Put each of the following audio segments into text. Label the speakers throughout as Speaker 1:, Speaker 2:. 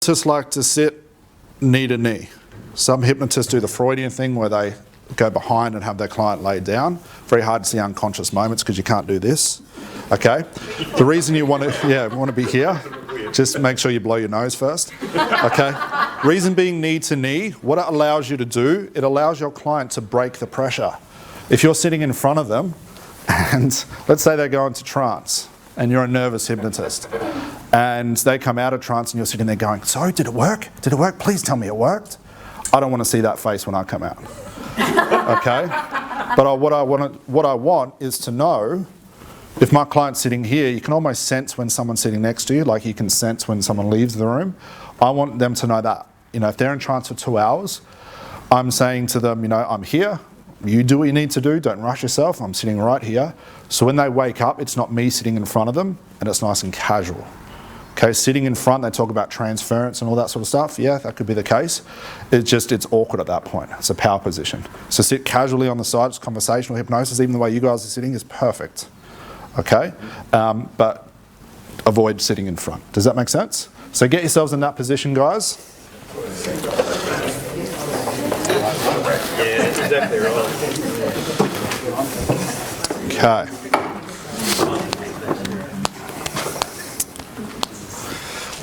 Speaker 1: Hypnotists like to sit knee to knee. Some hypnotists do the Freudian thing where they go behind and have their client laid down. Very hard to see unconscious moments because you can't do this. Okay? The reason you want to be here, just make sure you blow your nose first. Okay? Reason being knee to knee, what it allows you to do, it allows your client to break the pressure. If you're sitting in front of them and let's say they go into trance and you're a nervous hypnotist and they come out of trance and you're sitting there going, sorry, did it work? Did it work? Please tell me it worked. I don't want to see that face when I come out. Okay? But what I want is to know, if my client's sitting here, you can almost sense when someone's sitting next to you, like you can sense when someone leaves the room. I want them to know that. You know, if they're in trance for 2 hours, I'm saying to them, you know, I'm here. You do what you need to do. Don't rush yourself. I'm sitting right here. So when they wake up, it's not me sitting in front of them, and it's nice and casual. Okay, sitting in front, they talk about transference and all that sort of stuff. Yeah, that could be the case. It's awkward at that point. It's a power position. So sit casually on the side. It's conversational hypnosis. Even the way you guys are sitting is perfect. Okay, but avoid sitting in front. Does that make sense? So get yourselves in that position, guys.
Speaker 2: Yeah, that's exactly right.
Speaker 1: Okay.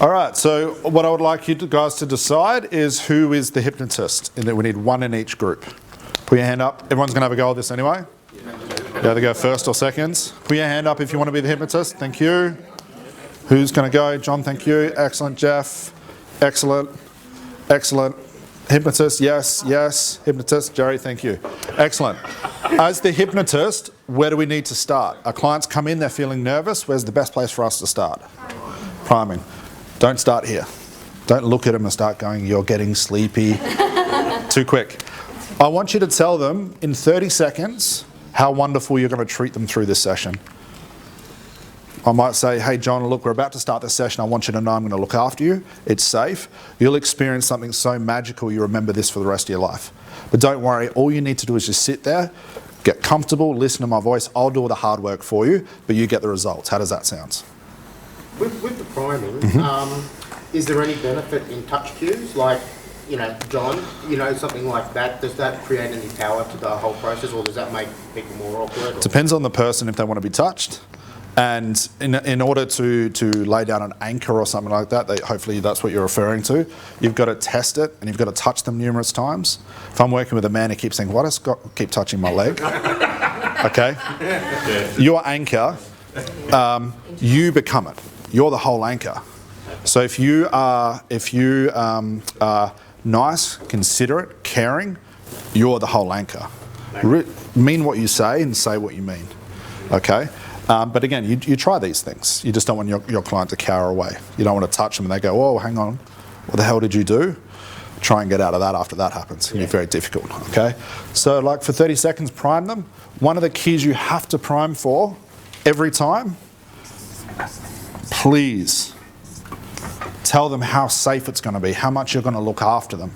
Speaker 1: All right, so what I would like you guys to decide is who is the hypnotist, and that we need one in each group. Put your hand up. Everyone's going to have a go at this anyway. You either go first or seconds. Put your hand up if you want to be the hypnotist. Thank you. Who's going to go? John, thank you. Excellent. Jeff. Excellent. Excellent. Hypnotist, yes, yes. Hypnotist, Jerry, thank you. Excellent. As the hypnotist, where do we need to start? Our clients come in, they're feeling nervous. Where's the best place for us to start? Priming. Don't start here. Don't look at them and start going, you're getting sleepy. Too quick. I want you to tell them in 30 seconds how wonderful you're going to treat them through this session. I might say, hey John, look, we're about to start this session. I want you to know I'm going to look after you. It's safe. You'll experience something so magical you remember this for the rest of your life. But don't worry, all you need to do is just sit there, get comfortable, listen to my voice. I'll do all the hard work for you, but you get the results. How does that sound?
Speaker 3: With the priming, is there any benefit in touch cues? Like, you know, John, you know, something like that. Does that create any power to the whole process, or does that make people more awkward? Or?
Speaker 1: Depends on the person if they want to be touched. And in order to lay down an anchor or something like that, hopefully that's what you're referring to, you've got to test it and you've got to touch them numerous times. If I'm working with a man who keeps saying, why does Scott keep touching my leg? Okay? Your anchor, you become it. You're the whole anchor. So if you are nice, considerate, caring, you're the whole anchor. Mean what you say and say what you mean. Okay? But again, you try these things. You just don't want your client to cower away. You don't want to touch them and they go, oh, hang on, what the hell did you do? Try and get out of that after that happens. It's going to be very difficult, okay? So like for 30 seconds, prime them. One of the keys you have to prime for every time, please tell them how safe it's going to be, how much you're going to look after them,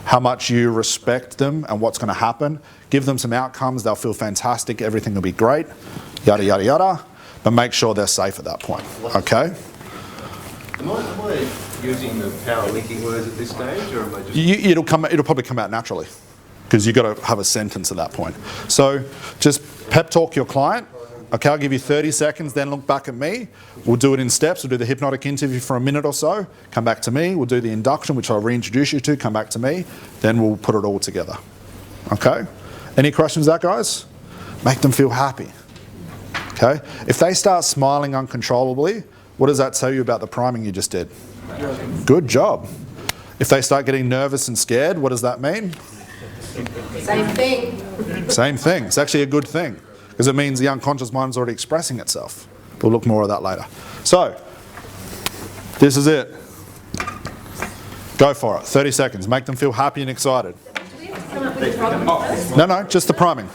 Speaker 1: how much you respect them and what's going to happen. Give them some outcomes. They'll feel fantastic. Everything will be great. Yada, yada, yada. But make sure they're safe at that point. Okay?
Speaker 2: Am I using the power linking words at this stage, or am I just...
Speaker 1: It'll probably come out naturally because you've got to have a sentence at that point. So just pep talk your client. Okay, I'll give you 30 seconds, then look back at me. We'll do it in steps. We'll do the hypnotic interview for a minute or so. Come back to me. We'll do the induction, which I'll reintroduce you to. Come back to me. Then we'll put it all together. Okay? Any questions there, guys? Make them feel happy. Okay? If they start smiling uncontrollably, what does that tell you about the priming you just did? Good job. If they start getting nervous and scared, what does that mean?
Speaker 4: Same thing.
Speaker 1: Same thing. It's actually a good thing because it means the unconscious mind is already expressing itself. We'll look more at that later. So, this is it. Go for it. 30 seconds. Make them feel happy and excited.
Speaker 4: Do we have to come up with a problem first?
Speaker 1: No, just the priming.